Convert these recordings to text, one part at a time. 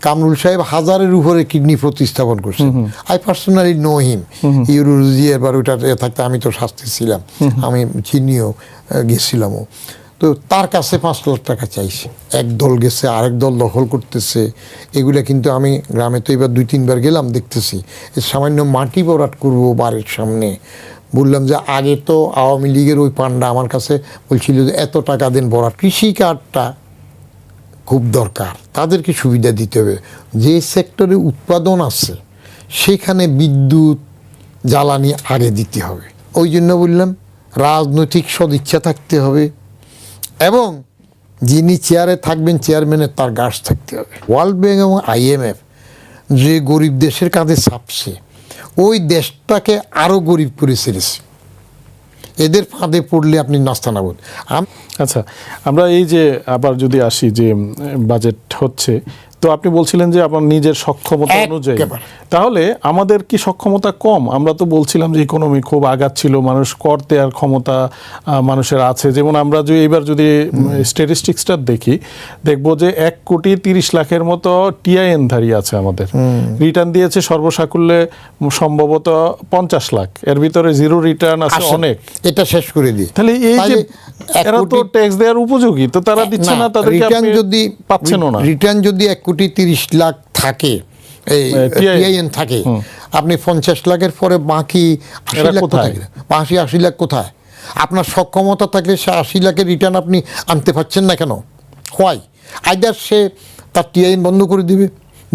কামরুল সাহেব হাজারের উপরে কিডনি প্রতিস্থাপন করছেন। I personally know him, urology এবার ওইটা থাকতে আমি তো শাস্তি ছিলাম, আমি চিনিও গেছিলামও। তো তার কাছে 5 লাখ টাকা চাইছে, এক দল গেছে, আরেক দল দখল করতেছে। এগুলা কিন্তু আমি গ্রামে তো এবার 2-3 বার গেলাম, দেখতেছি সামান্য মাটি ভরাট করবো বাড়ির সামনে। বললাম যে আগে তো আওয়ামী লীগের ওই পান্ডা আমার কাছে বলছিল যে এত টাকা দেন ভরাট। কৃষি কার্ডটা খুব দরকার, তাদেরকে সুবিধা দিতে হবে। যে সেক্টরে উৎপাদন আছে সেখানে বিদ্যুৎ জ্বালানি আগে দিতে হবে। ওই জন্য বললাম রাজনৈতিক সদিচ্ছা থাকতে হবে এবং যিনি চেয়ারে থাকবেন চেয়ারম্যানের তার গাছ থাকতে হবে। ওয়ার্ল্ড ব্যাংক এবং IMF যে গরিব দেশের কাঁধে চাপছে, ওই দেশটাকে আরও গরিব করে ছেড়েছে। এদের ফাঁদে পড়লে আপনি নাস্তানাবুদ। আচ্ছা, আমরা এই যে আবার যদি আসি যে বাজেট হচ্ছে, তো আপনি বলছিলেন যে আপনার নিজের সক্ষমতা অনুযায়ী, তাহলে আমাদের কি সক্ষমতা কম? আমরা তো বলছিলাম যে ইকোনমি খুব আগাচ্ছিল, মানুষ কর দেওয়ার ক্ষমতা মানুষের আছে। যেমন আমরা যদি এবার যদি স্ট্যাটিস্টিক্সটা দেখি, দেখবো যে 1,30,00,000-এর মতো TIN ধারী আছে আমাদের। রিটার্ন দিয়েছে সর্বসাকুল্যে সম্ভবত 50 লাখ, এর ভিতরে জিরো রিটার্ন আছে অনেক। এটা শেষ করে দিই, তাহলে এই যে এরা তো ট্যাক্স দেওয়ার উপযোগী, তো তারা দিচ্ছে না, তাদেরকে আপনি পাচ্ছেন না। রিটার্ন যদি 1,30,00,000 থাকে, TIN থাকে, আপনি 50 লাখের পরে বাকি 80 লাখ কোথায়? 80 লাখ কোথায়? আপনার সক্ষমতা থাকলে সে 80 লাখের রিটার্ন আপনি আনতে পারছেন না কেন? হয় আইদার সে তার TIN বন্ধ করে দিবে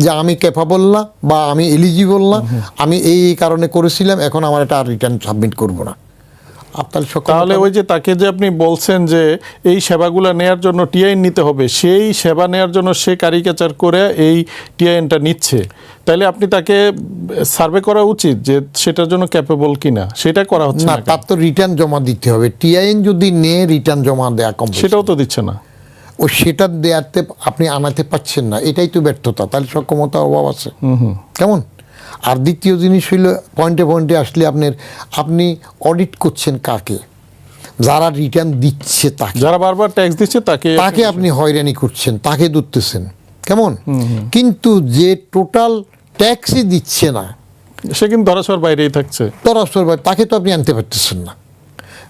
যে আমি ক্যাপাবল না বা আমি এলিজিবল না, আমি এই কারণে করেছিলাম, এখন আমার এটা আর রিটার্ন সাবমিট করবো না। তাহলে ওই যে তাকে যে আপনি বলছেন যে এই সেবাগুলো নেওয়ার জন্য TIN নিতে হবে, সেই সেবা নেওয়ার জন্য সে কারিকাচার করে এই TINটা নিচ্ছে, তাহলে আপনি তাকে সার্ভে করা উচিত যে সেটার জন্য ক্যাপেবল কিনা। সেটা করা হচ্ছে না, তার তো রিটার্ন জমা দিতে হবে। TIN যদি নেয় রিটার্ন জমা দেয়া কম, সেটাও তো দিচ্ছে না। ও সেটা দেয়াতে আপনি আনাতে পারছেন না, এটাই তো ব্যর্থতা। তাহলে সক্ষমতার অভাব আছে, কেমন? আর দ্বিতীয় জিনিস হইল পয়েন্টে আসলে আপনি অডিট করছেন কাকে? যারা রিটার্ন দিচ্ছে তাকে, যারা বারবার ট্যাক্স দিচ্ছে তাকে আপনি হয়রানি করছেন, তাকে ধরতেছেন, কেমন? কিন্তু যে টোটাল ট্যাক্সই দিচ্ছে না, সে কিন্তু ধরাছোঁয়ার বাইরেই থাকছে, তাকে তো আপনি আনতে পারতেছেন না।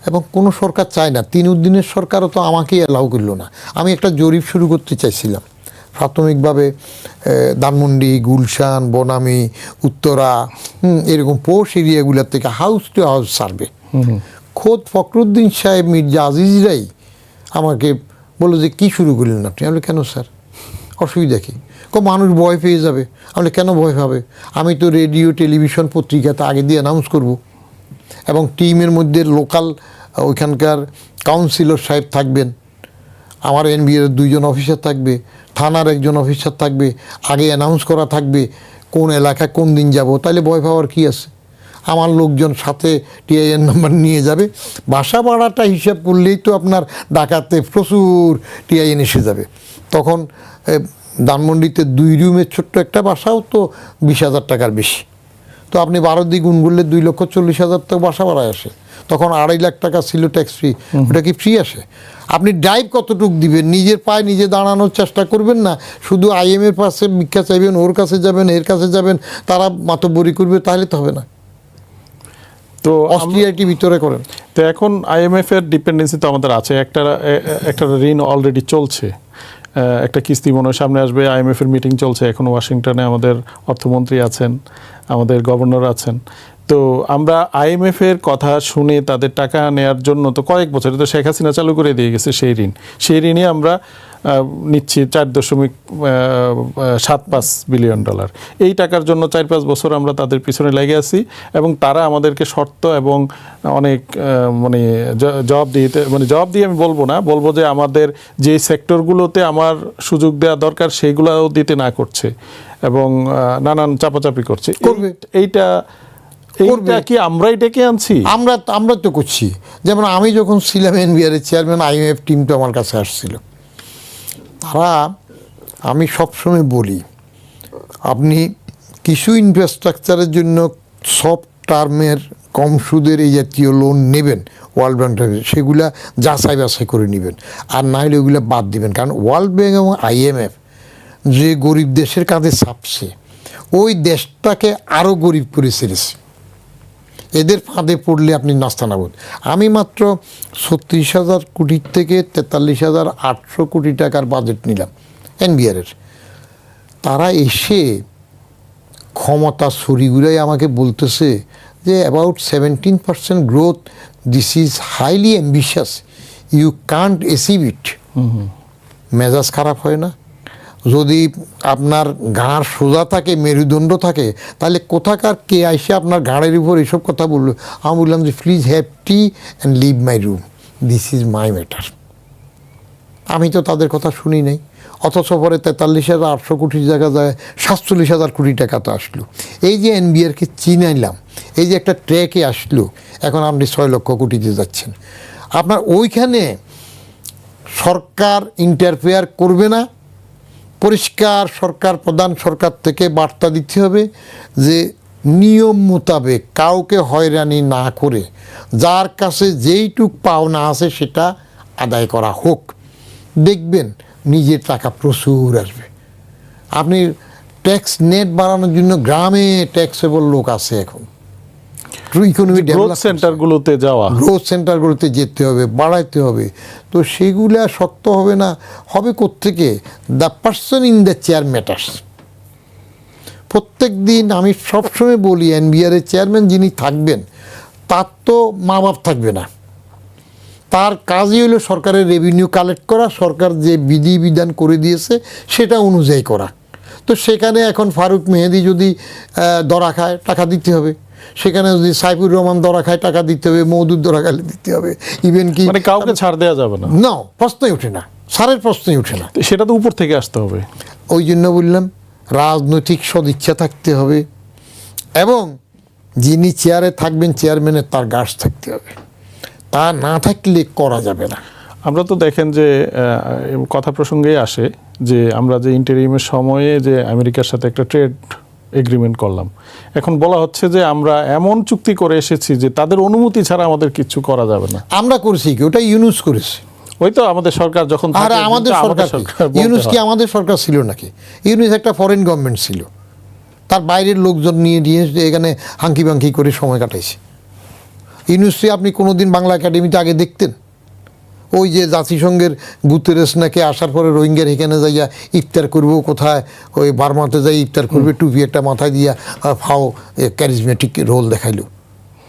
এবং কোনো সরকার চায় না। 3 উদ্দিনের সরকারও তো আমাকেই অ্যালাউ করলো না। আমি একটা জরিপ শুরু করতে চাইছিলাম প্রাথমিকভাবে, ধানমন্ডি, গুলশান, বনানী, উত্তরা, এরকম পোশ এরিয়াগুলোর থেকে হাউস টু হাউস সার্ভে। খোদ ফখরুদ্দিন সাহেব, মির্জা আজিজরাই আমাকে বললো যে কী শুরু করলেন আপনি? আমি কেন স্যার, অসুবিধা কী? মানুষ ভয় পেয়ে যাবে। আমি কেন ভয় পাবে? আমি তো রেডিও, টেলিভিশন, পত্রিকাতে আগে দিয়ে অ্যানাউন্স করব এবং টিমের মধ্যে লোকাল ওইখানকার কাউন্সিলর সাহেব থাকবেন, আমার NBR 2 জন অফিসার থাকবে, থানার 1 জন অফিসার থাকবে, আগে অ্যানাউন্স করা থাকবে কোন এলাকায় কোন দিন যাব। তাহলে ভয় পাওয়ার কী আছে? আমার লোকজন সাথে TIN নাম্বার নিয়ে যাবে। বাসা ভাড়াটা হিসাব করলেই তো আপনার ঢাকাতে প্রচুর TIN এসে যাবে। তখন ধানমন্ডিতে 2 রুমের ছোট্ট একটা বাসাও তো 20,000 টাকার বেশি। তো আপনি 12 দিয়ে গুণ করলে 2,40,000 তো বাসা ভাড়ায় আসে। তখন 2.5 লাখ টাকা ছিল ট্যাক্স ফ্রি, ওটা কি ফ্রি আসে? আপনি ড্রাইভ কতটুকু দিবেন? নিজের পায়ে নিজে দাঁড়ানোর চেষ্টা করবেন না, শুধু IM-এর পাশে ভিক্ষা চাইবেন, ওর কাছে যাবেন, এর কাছে যাবেন, তারা মাতব্বরি করবে, তাহলে তো হবে না। তো অস্ট্রিয়াটি ভিতরে করেন। তো এখন IMF-এর ডিপেন্ডেন্সি তো আমাদের আছে, একটা ঋণ অলরেডি চলছে, একটা কিস্তি মনে সামনে আসবে। IMF-এর মিটিং চলছে এখন ওয়াশিংটনে, আমাদের অর্থমন্ত্রী আছেন, আমাদের গভর্নর আছেন। তো আমরা IMF-এর কথা শুনে তাদের টাকা নেয়ার জন্য তো কয়েক বছরে তো শেখ হাসিনা চালু করে দিয়ে গেছে সেই ঋণে আমরা নিচ্ছি $4.75 বিলিয়ন। এই টাকার জন্য 4-5 বছর আমরা তাদের পিছনে লেগে আছি এবং তারা আমাদেরকে শর্ত এবং অনেক জবাব দিয়ে আমি বলবো যে আমাদের যে সেক্টরগুলোতে আমার সুযোগ দেওয়া দরকার সেইগুলোও দিতে না করছে এবং নানান চাপাচাপি করছে। এইটা কি আমরাই ডেকে আনছি? আমরা তো করছি। যেমন আমি যখন ছিলাম NBR-এর চেয়ারম্যান, IMF টিমটা আমার কাছে আসছিল। আমি সবসময় বলি, আপনি কিছু ইনফ্রাস্ট্রাকচারের জন্য সফট টার্মের কম সুদের এই জাতীয় লোন নেবেন ওয়ার্ল্ড ব্যাংক থেকে, সেগুলা যাচাই বাছাই করে নেবেন, আর না হলে ওইগুলো বাদ দিবেন। কারণ ওয়ার্ল্ড ব্যাংক এবং IMF যে গরিব দেশের কাঁধে চাপছে ওই দেশটাকে আরও গরিব করে ছেড়েছে। এদের ফাঁদে পড়লে আপনি নাস্তানাবুদ। আমি মাত্র 36,000 কোটির থেকে 43,800 কোটি টাকার বাজেট নিলাম এনবিআরের। তারা এসে ক্ষমতা ছড়িগুলাই আমাকে বলতেছে যে about 17% growth, this is highly ambitious, you can't achieve it. মেজাজ খারাপ হয় না? যদি আপনার ঘাড় সোজা থাকে, মেরুদণ্ড থাকে, তাহলে কোথাকার কে আইসে আপনার ঘাড়ের উপর এইসব কথা বললো? আমি বললাম যে please have tea and leave my room, this is my matter. আমি তো তাদের কথা শুনি নাই, অথচ পরে 43,800 কোটির জায়গা যায় 47,000 কোটি টাকা তো আসলো। এই যে এনবিআরকে চিনাইলাম, এই যে একটা ট্র্যাকে আসলো, এখন আপনি 6 লক্ষ কোটিতে যাচ্ছেন। আপনার ওইখানে সরকার ইন্টারফেয়ার করবে না, পরিষ্কার সরকার, প্রধান সরকার থেকে বার্তা দিতে হবে যে নিয়ম মোতাবেক কাউকে হয়রানি না করে যার কাছে যেইটুক পাওনা আছে সেটা আদায় করা হোক। দেখবেন নিজের টাকা প্রচুর আসবে। আপনি ট্যাক্স নেট বাড়ানোর জন্য গ্রামে ট্যাক্সেবল লোক আছে এখন। ইকোনমি গ্রোথ সেন্টারগুলোতে যাওয়া, গ্রোথ সেন্টারগুলোতে যেতে হবে, বাড়াইতে হবে। তো সেগুলা শক্ত হবে না, হবে কোত্থেকে? The person in the chair matters. প্রত্যেক দিন আমি সবসময় বলি, এনবিআরের চেয়ারম্যান যিনি থাকবেন তার তো মা বাপ থাকবে না, তার কাজই হলো সরকারের রেভিনিউ কালেক্ট করা, সরকার যে বিধিবিধান করে দিয়েছে সেটা অনুযায়ী করা। তো সেখানে এখন ফারুক মেহেদি যদি ধরা খায়, টাকা দিতে হবে। সেখানে যদি সাইফুর রহমান ধরা খায়, টাকা দিতে হবে। মওদুদ ধরা খাইলে দিতে হবে। ইভেন কি মানে কাউকে ছাড় দেওয়া যাবে না? না, প্রশ্নই ওঠে না, সারের প্রশ্নই ওঠে না। সেটা তো উপর থেকে আসতে হবে। ওই জন্য বললাম রাজনৈতিক সদিচ্ছা থাকতে হবে, এবং যিনি চেয়ারে থাকবেন চেয়ারম্যানের তার গাছ থাকতে হবে। তা না থাকলে করা যাবে না। আমরা তো দেখেন যে কথা প্রসঙ্গেই আসে যে আমরা যে ইন্টারিমের সময়ে যে আমেরিকার সাথে একটা ট্রেড এগ্রিমেন্ট করলাম, এখন বলা হচ্ছে যে আমরা এমন চুক্তি করে এসেছি যে তাদের অনুমতি ছাড়া আমাদের কিছু করা যাবে না। আমরা করেছি কি? ওটা ইউনুস করেছে। ওই তো আমাদের সরকার যখন আর আমাদের সরকার, ইউনুস কি আমাদের সরকার ছিল নাকি? ইউনুস একটা ফরেন গভর্নমেন্ট ছিল, তার বাইরের লোকজন নিয়ে এখানে হাঙ্কি বাঙ্কি করে সময় কাটাইছে। ইউনুসকে আপনি কোনোদিন বাংলা একাডেমিতে আগে দেখতেন? ওই যে জাতিসংঘের গুতেরেস নাকি আসার পরে রোহিঙ্গার এখানে যাইয়া ইফতার করবো কোথায়, ওই বার্মাতে যাই ইফতার করবে, টুপি একটা মাথায় দিয়া ফাও ক্যারিজমেটিক রোল দেখাইলো।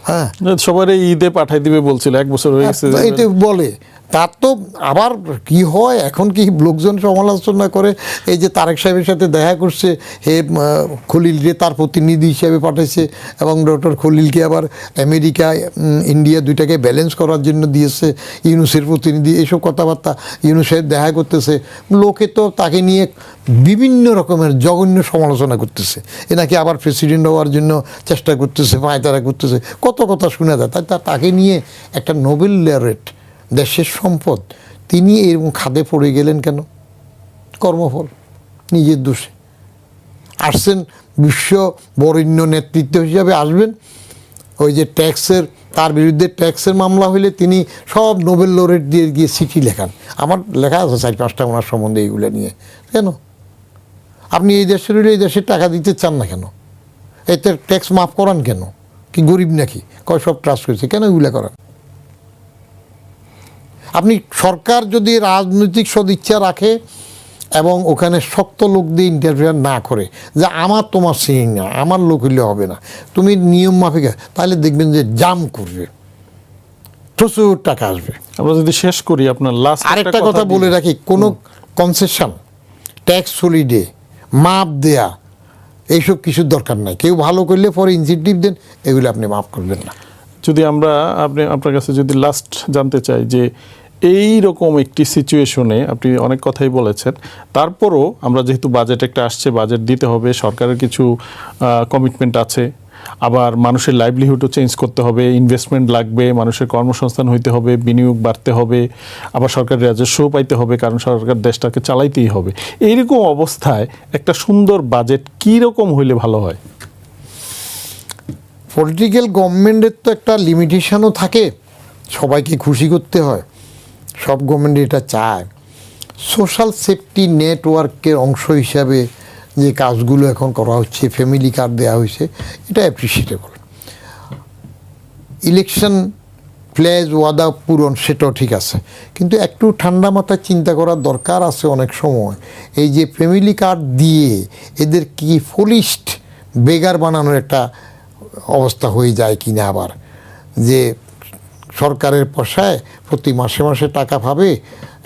হ্যাঁ, সবার ঈদে পাঠাই দিবে বলছিল, 1 বছর হয়ে গেছে। এটা বলে তার তো আবার কি হয় এখন, কি লোকজন সমালোচনা করে এই যে তারেক সাহেবের সাথে দেখা করছে, হে খলিলকে তার প্রতিনিধি হিসেবে পাঠাইছে, এবং ডক্টর খলিলকে আবার আমেরিকা ইন্ডিয়া দুইটাকে ব্যালেন্স করার জন্য দিয়েছে ইউনুসের প্রতিনিধি। এইসব কথাবার্তা ইউনুস সাহেব দেখা করতেছে, লোকে তো তাকে নিয়ে বিভিন্ন রকমের জঘন্য সমালোচনা করতেছে। এ নাকি আবার প্রেসিডেন্ট হওয়ার জন্য চেষ্টা করতেছে, পায়তারা করতেছে, কত কথা শোনা যায়। তাকে নিয়ে একটা নোবেল লরেট, দেশের সম্পদ, তিনি এরকম খাদে পড়ে গেলেন কেন? কর্মফল, নিজের দোষে। আসছেন বিশ্ব বরেণ্য নেতৃত্ব হিসাবে, আসবেন ওই যে ট্যাক্সের, তার বিরুদ্ধে ট্যাক্সের মামলা হইলে তিনি সব নোবেল লরেট দিয়ে গিয়ে চিঠি লেখান। আমার লেখা আছে 4-5টা ওনার সম্বন্ধে, এইগুলো নিয়ে। কেন আপনি এই দেশের হইলে এই দেশের টাকা দিতে চান না কেন? এতে ট্যাক্স মাফ করান কেন? কি গরিব নাকি? কয় সব ট্রাস্ট করেছে, কেন এগুলো করান? আপনি সরকার যদি রাজনৈতিক সদিচ্ছা রাখে এবং ওখানে শক্ত লোক দিয়ে ইন্টারফেয়ার না করে, যে আমার তোমার সিং না, আমার লোক হইলে হবে না, তুমি নিয়ম মাফিক, তাহলে দেখবেন যে জাম করবে, প্রচুর টাকা আসবে। আমরা যদি শেষ করি, আপনার লাস্ট আরেকটা কথা বলে রাখি, কোনো কনসেশন, ট্যাক্স হলিডে, মাপ দেয়া, এইসব কিছুর দরকার নাই। কেউ ভালো করলে পরে ইনসেন্টিভ দেন, এগুলো আপনি মাফ করবেন না। যদি আমরা আপনার কাছে যদি লাস্ট জানতে চাই যে এই রকম একটি সিচুয়েশনে আপনি অনেক কথাই বলেছেন, তারপরও আমরা যেহেতু বাজেট একটা আসছে, বাজেট দিতে হবে, সরকারের কিছু কমিটমেন্ট আছে, আবার মানুষের লাইভলিহুডও চেঞ্জ করতে হবে, ইনভেস্টমেন্ট লাগবে, মানুষের কর্মসংস্থান হইতে হবে, বিনিয়োগ বাড়তে হবে, আবার সরকার রাজস্বও পাইতে হবে, কারণ সরকার দেশটাকে চালাইতেই হবে। এইরকম অবস্থায় একটা সুন্দর বাজেট কী রকম হইলে ভালো হয়? পলিটিক্যাল গভর্নমেন্টের তো একটা লিমিটেশনও থাকে, সবাইকে খুশি করতে হয়, সব গভর্নমেন্ট এটা চায়। সোশ্যাল সেফটি নেটওয়ার্কের অংশ হিসাবে যে কাজগুলো এখন করা হচ্ছে, ফ্যামিলি কার্ড দেওয়া হয়েছে, এটা অ্যাপ্রিসিয়েটেবল। ইলেকশন প্লেজ ওয়াদা পূরণ সেটাও ঠিক আছে, কিন্তু একটু ঠান্ডা মাথায় চিন্তা করার দরকার আছে অনেক সময়। এই যে ফ্যামিলি কার্ড দিয়ে এদের কি ফলিস্ট বেগার বানানোর একটা অবস্থা হয়ে যায় কিনা, আবার যে সরকারের পয়সায় প্রতি মাসে মাসে টাকা পাবে,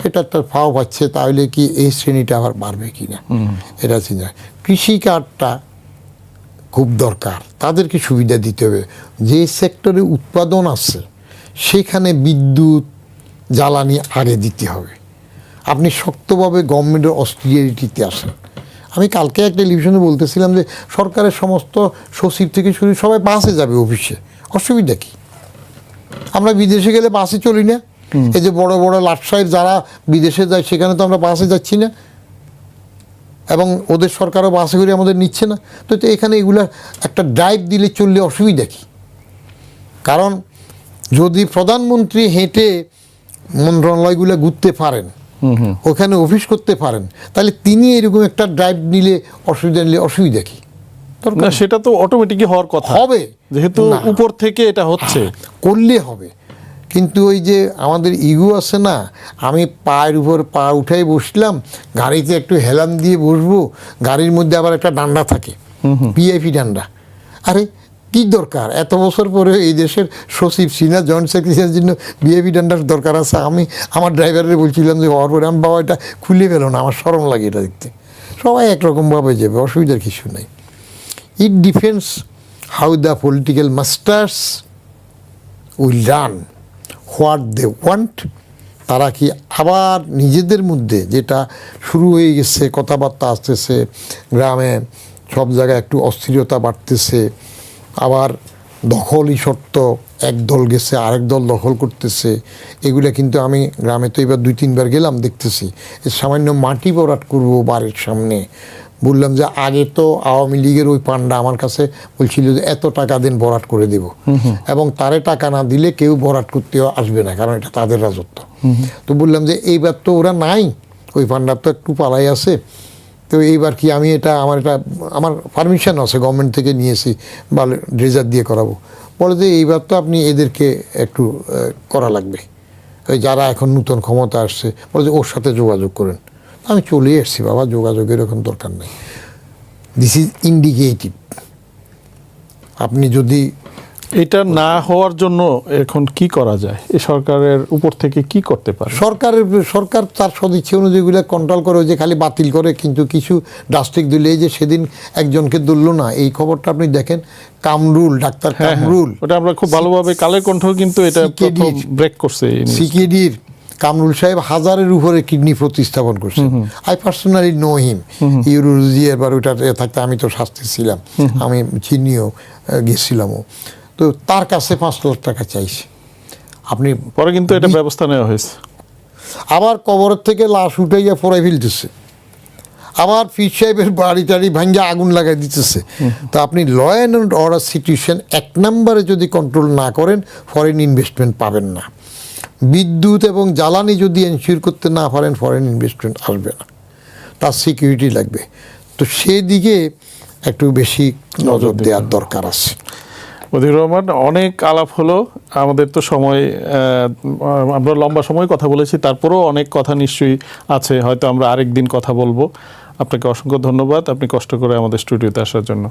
এটা তো ফাও পাচ্ছে, তাহলে কি এই শ্রেণীটা আবার বাড়বে কিনা, এটা চিন্তা। কৃষি কার্ডটা খুব দরকার, তাদেরকে সুবিধা দিতে হবে। যে সেক্টরে উৎপাদন আছে সেখানে বিদ্যুৎ জ্বালানি আগে দিতে হবে। আপনি শক্তভাবে গভর্নমেন্টের অস্টিরিটিতে আসেন। আমি কালকে এক টেলিভিশনে বলতেছিলাম যে সরকারের সমস্ত সচিব থেকে শুরু সবাই বাসে যাবে অফিসে, অসুবিধা কী? আমরা বিদেশে গেলে বাসে চলি না? এই যে বড় বড় লাট সাহেব যারা বিদেশে যায় সেখানে তো আমরা বাসে যাচ্ছি না, এবং ওদের সরকারও বাসে করে আমাদের নিচ্ছে না। তো এখানে এগুলা একটা ড্রাইভ দিলে চললে অসুবিধা কী? কারণ যদি প্রধানমন্ত্রী হেঁটে মন্ত্রণালয়গুলো ঘুরতে পারেন, ওখানে অফিস করতে পারেন, তাহলে তিনি এরকম একটা ড্রাইভ নিলে অসুবিধা কী? না, সেটা তো অটোমেটিকই হওয়ার কথা হবে, যেহেতু উপর থেকে এটা হচ্ছে, করলে হবে। কিন্তু ওই যে আমাদের ইগো আছে না, আমি পায়ের উপর পা উঠাই বসলাম, গাড়িতে একটু হেলান দিয়ে বসবো, গাড়ির মধ্যে আবার একটা ডান্ডা থাকে, ভিআইপি ডান্ডা। আরে কী দরকার? এত বছর পরে এই দেশের সচিব সিনিয়র জয়েন্ট সেক্রেটারির জন্য ভিআইপি ডান্ডার দরকার আছে? আমি আমার ড্রাইভারের বলছিলাম যে হওয়ার পরে, আমি বাবা এটা খুলে ফেলো না, আমার শরম লাগে এটা দেখতে। সবাই একরকমভাবে যাবে, অসুবিধার কিছু নেই। It depends how the political masters will run, what they want. তারা কি আবার নিজেদের মধ্যে, যেটা শুরু হয়ে গেছে, কথাবার্তা আসতেছে, গ্রামে সব জায়গায় একটু অস্থিরতা বাড়তেছে, আবার দখলই সত্য, এক দল গেছে আরেক দল দখল করতেছে, এগুলো কিন্তু আমি গ্রামে তো এবার 2-3 বার গেলাম, দেখতেছি সামান্য মাটি ভরাট করবো বাড়ির সামনে। বললাম যে আগে তো আওয়ামী লীগের ওই পান্ডা আমার কাছে বলছিল যে এত টাকা দিন ভরাট করে দেব, এবং তারে টাকা না দিলে কেউ ভরাট করতে আসবে না, কারণ এটা তাদের রাজত্ব। তো বললাম যে এইবার তো ওরা নাই, ওই পান্ডার তো একটু পালাই আছে, তো এইবার কি আমি আমার পারমিশন আছে, গভর্নমেন্ট থেকে নিয়েছি, বা ড্রেজার দিয়ে করাবো। বলে যে এইবার তো আপনি এদেরকে একটু করা লাগবে, ওই যারা এখন নতুন ক্ষমতা আসছে, বলে যে ওর সাথে যোগাযোগ করেন। আমি চলে এসেছি বাবা, যোগাযোগের এখন দরকার নেই। This is indicative. আপনি যদি এটা না হওয়ার জন্য এখন কি করা যায়? এই সরকারের উপর থেকে কি করতে পারে? সরকার তার সদিচ্ছা অনুযায়ীগুলো কন্ট্রোল করে, যে খালি বাতিল করে, কিন্তু কিছু ড্রাস্টিক দিলে, এই যে সেদিন একজনকে ধরলো না, এই খবরটা আপনি দেখেন, কামরুল, ডাক্তার কামরুল, ওটা আমরা খুব ভালোভাবে কালের কণ্ঠ কিন্তু এটা ব্রেক করছে। সিকেডির কামরুল সাহেব 1000-এর উপরে কিডনি প্রতিস্থাপন করছে। I personally know him, urology, এবার ওইটা থাকতে আমি তো শাস্তি ছিলাম, আমি চিনিও গেছিলামও। তো তার কাছে 5 লাখ টাকা চাইছে। আপনি পরে কিন্তু এটা ব্যবস্থা নেওয়া হয়েছে। আবার কবরের থেকে লাশ উঠাইয়া পড়াই ফেলতেছে, আবার পীর সাহেবের বাড়ি টাড়ি ভাঙ্গা আগুন লাগাই দিতেছে। তো আপনি ল অ্যান্ড অর্ডার সিচুয়েশন 1 নম্বরে যদি কন্ট্রোল না করেন, ফরেন ইনভেস্টমেন্ট পাবেন না। বিদ্যুৎ এবং জ্বালানি যদি এনশিওর করতে না পারেন, ফরেন ইনভেস্টমেন্ট আসবে না, তার সিকিউরিটি লাগবে। তো সেদিকে একটু বেশি নজর দেওয়ার দরকার আছে। মতিউর রহমান, অনেক আলাপ হলো, আমাদের তো সময়, আমরা লম্বা সময় কথা বলেছি, তারপরেও অনেক কথা নিশ্চয়ই আছে, হয়তো আমরা আরেকদিন কথা বলবো। আপনাকে অসংখ্য ধন্যবাদ, আপনি কষ্ট করে আমাদের স্টুডিওতে আসার জন্য।